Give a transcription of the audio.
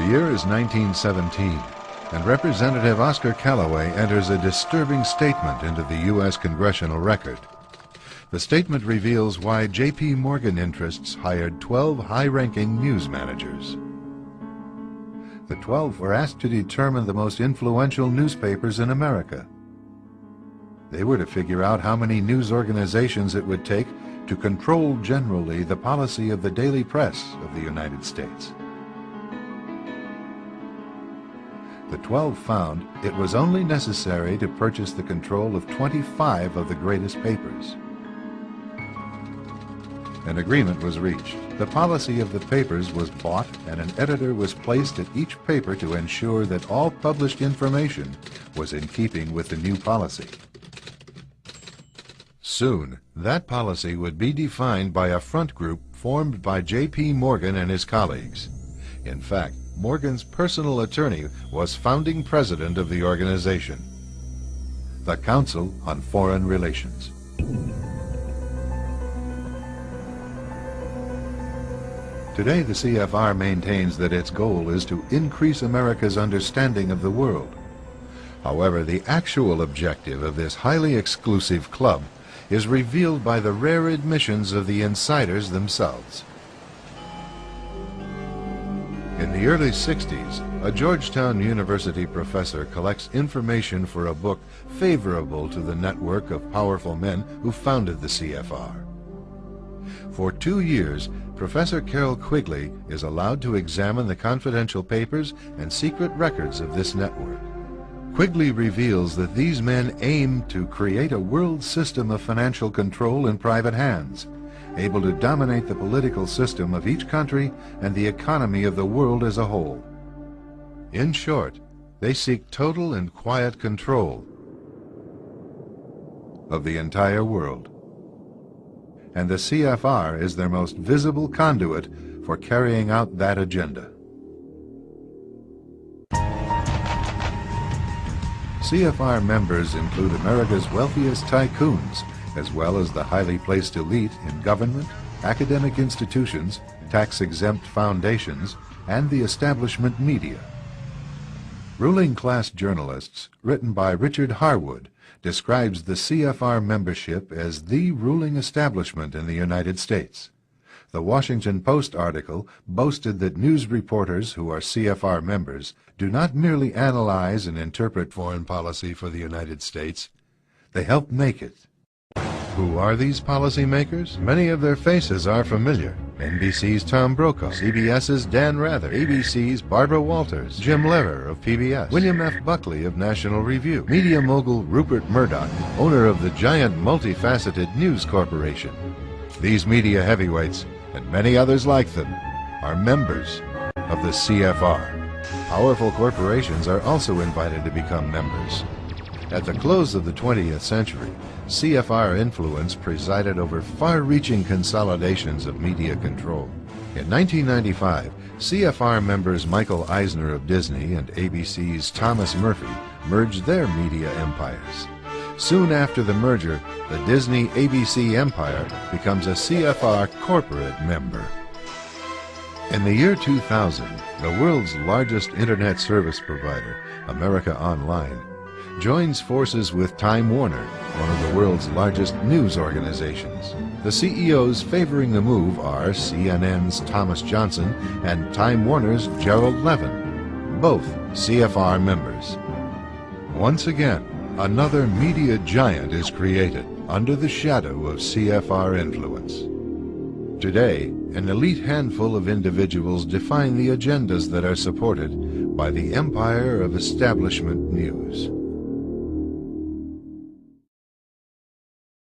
year is 1917, and Representative Oscar Callaway enters a disturbing statement into the U.S. Congressional Record. The statement reveals why J.P. Morgan interests hired 12 high-ranking news managers. The 12 were asked to determine the most influential newspapers in America. They were to figure out how many news organizations it would take to control generally the policy of the daily press of the United States. The 12 found it was only necessary to purchase the control of 25 of the greatest papers. An agreement was reached. The policy of the papers was bought, and an editor was placed at each paper to ensure that all published information was in keeping with the new policy. Soon, that policy would be defined by a front group formed by J.P. Morgan and his colleagues. In fact, Morgan's personal attorney was founding president of the organization, the Council on Foreign Relations. Today, the CFR maintains that its goal is to increase America's understanding of the world. However, the actual objective of this highly exclusive club is revealed by the rare admissions of the insiders themselves. In the early 60s, a Georgetown University professor collects information for a book favorable to the network of powerful men who founded the CFR. For 2 years, Professor Carroll Quigley is allowed to examine the confidential papers and secret records of this network. Quigley reveals that these men aim to create a world system of financial control in private hands, able to dominate the political system of each country and the economy of the world as a whole. In short, they seek total and quiet control of the entire world. And the CFR is their most visible conduit for carrying out that agenda. CFR members include America's wealthiest tycoons, as well as the highly placed elite in government, academic institutions, tax-exempt foundations, and the establishment media. Ruling Class Journalists, written by Richard Harwood, describes the CFR membership as the ruling establishment in the United States. The Washington Post article boasted that news reporters who are CFR members do not merely analyze and interpret foreign policy for the United States, they help make it. Who are these policymakers? Many of their faces are familiar. NBC's Tom Brokaw, CBS's Dan Rather, ABC's Barbara Walters, Jim Lehrer of PBS, William F. Buckley of National Review, media mogul Rupert Murdoch, owner of the giant multifaceted News Corporation. These media heavyweights, and many others like them, are members of the CFR. Powerful corporations are also invited to become members. At the close of the 20th century, CFR influence presided over far-reaching consolidations of media control. In 1995, CFR members Michael Eisner of Disney and ABC's Thomas Murphy merged their media empires. Soon after the merger, the Disney-ABC empire becomes a CFR corporate member. In the year 2000, the world's largest internet service provider, America Online, joins forces with Time Warner, one of the world's largest news organizations. The CEOs favoring the move are CNN's Thomas Johnson and Time Warner's Gerald Levin, both CFR members. Once again, another media giant is created under the shadow of CFR influence. Today, an elite handful of individuals define the agendas that are supported by the empire of establishment news.